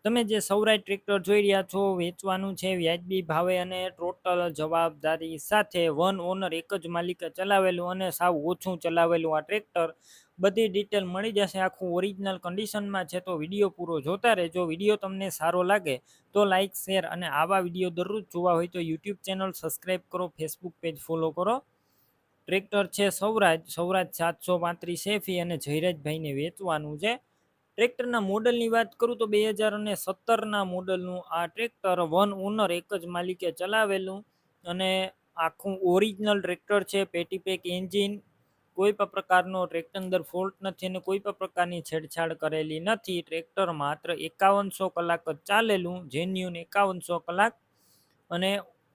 તમે જે સૌરાષ્ટ્ર ટ્રેક્ટર જોઈ રહ્યા છો વેચવાનું છે વ્યાજબી ભાવે અને ટોટલ જવાબદારી સાથે વન ઓનર એક જ માલિકે ચલાવેલું અને સાવ ઓછું ચલાવેલું આ ટ્રેક્ટર બધી ડિટેલ મળી જશે. આખું ઓરિજિનલ કન્ડિશનમાં છે તો વિડીયો પૂરો જોતા રહેજો. વિડીયો તમને સારો લાગે તો લાઇક શેર અને આવા વિડીયો દરરોજ જોવા હોય તો યુટ્યુબ ચેનલ સબસ્ક્રાઈબ કરો, ફેસબુક પેજ ફોલો કરો. ટ્રેક્ટર છે સૌરાજ 735 એફી અને જયરાજભાઈને વેચવાનું છે. ટ્રેક્ટરના મોડલની વાત કરું તો 2017ના મોડલનું આ ટ્રેક્ટર વન ઓનર એક જ માલિકે ચલાવેલું અને આખું ઓરિજિનલ ટ્રેક્ટર છે. પેટીપેક એન્જિન, કોઈ પણ પ્રકારનો ટ્રેક્ટર અંદર ફોલ્ટ નથી અને કોઈ પણ પ્રકારની છેડછાડ કરેલી નથી. ટ્રેક્ટર માત્ર 5100 કલાક જ ચાલેલું, જેન્યુન 5100 કલાક અને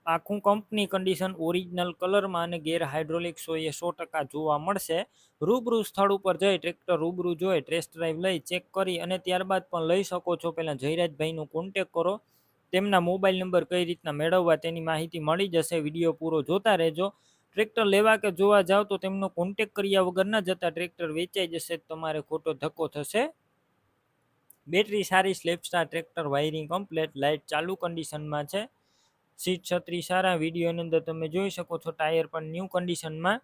આખું કંપની કન્ડિશન ઓરિજિનલ કલરમાં અને ગેર હાઇડ્રોલિક 100% જોવા મળશે. રૂબરૂ સ્થળ ઉપર જઈ ટ્રેક્ટર રૂબરૂ જોઈ ટેસ્ટ ડ્રાઈવ લઈ ચેક કરી અને ત્યારબાદ પણ લઈ શકો છો. પહેલાં જયરાજભાઈનો કોન્ટેક કરો. તેમના મોબાઈલ નંબર કઈ રીતના મેળવવા તેની માહિતી મળી જશે. વિડીયો પૂરો જોતા રહેજો. ટ્રેક્ટર લેવા કે જોવા જાવ તો તેમનો કોન્ટેક કર્યા વગર ન જતા ટ્રેક્ટર વેચાઈ જશે, તમારે ખોટો ધક્કો થશે. બેટરી સારી, સ્લેપસ્ટાર ટ્રેક્ટર, વાયરિંગ કમ્પ્લેટ, લાઇટ ચાલુ કન્ડિશનમાં છે. સીટ છત્રી સારા, વિડીયોની અંદર તમે જોઈ શકો છો. ટાયર પણ ન્યૂ કન્ડિશનમાં,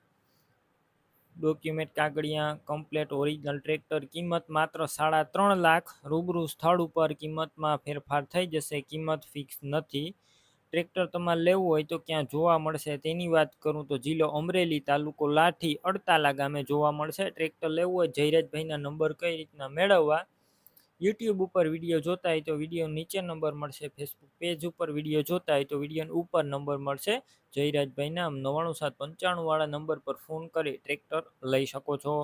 ડોક્યુમેન્ટ કાગળિયા કમ્પ્લેટ, ઓરિજિનલ ટ્રેક્ટર. કિંમત માત્ર 3.5 લાખ. રૂબરૂ સ્થળ ઉપર કિંમતમાં ફેરફાર થઈ જશે, કિંમત ફિક્સ નથી. ટ્રેક્ટર તમારે લેવું હોય તો ક્યાં જોવા મળશે તેની વાત કરું તો જિલ્લો અમરેલી, તાલુકો લાઠી, અડતાલા ગામે જોવા મળશે. ટ્રેક્ટર લેવું હોય જયરાજભાઈના નંબર કઈ રીતના મેળવવા, યુટ્યુબ ઉપર વિડીયો જોતા હોય તો વિડીયો નીચે નંબર મળશે. ફેસબુક પેજ ઉપર વિડીયો જોતા હોય તો વિડીયો ઉપર નંબર મળશે. જયરાજભાઈના 99795 વાળા નંબર પર ફોન કરી ટ્રેક્ટર લઈ શકો છો.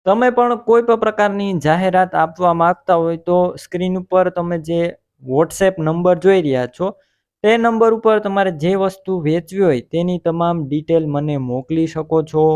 તમે પણ કોઈ પણ પ્રકારની જાહેરાત આપવા માંગતા હોય તો સ્ક્રીન ઉપર તમે જે વોટ્સએપ નંબર જોઈ રહ્યા છો તે નંબર ઉપર તમારે જે વસ્તુ વેચવી હોય તેની તમામ ડિટેલ મને મોકલી શકો છો.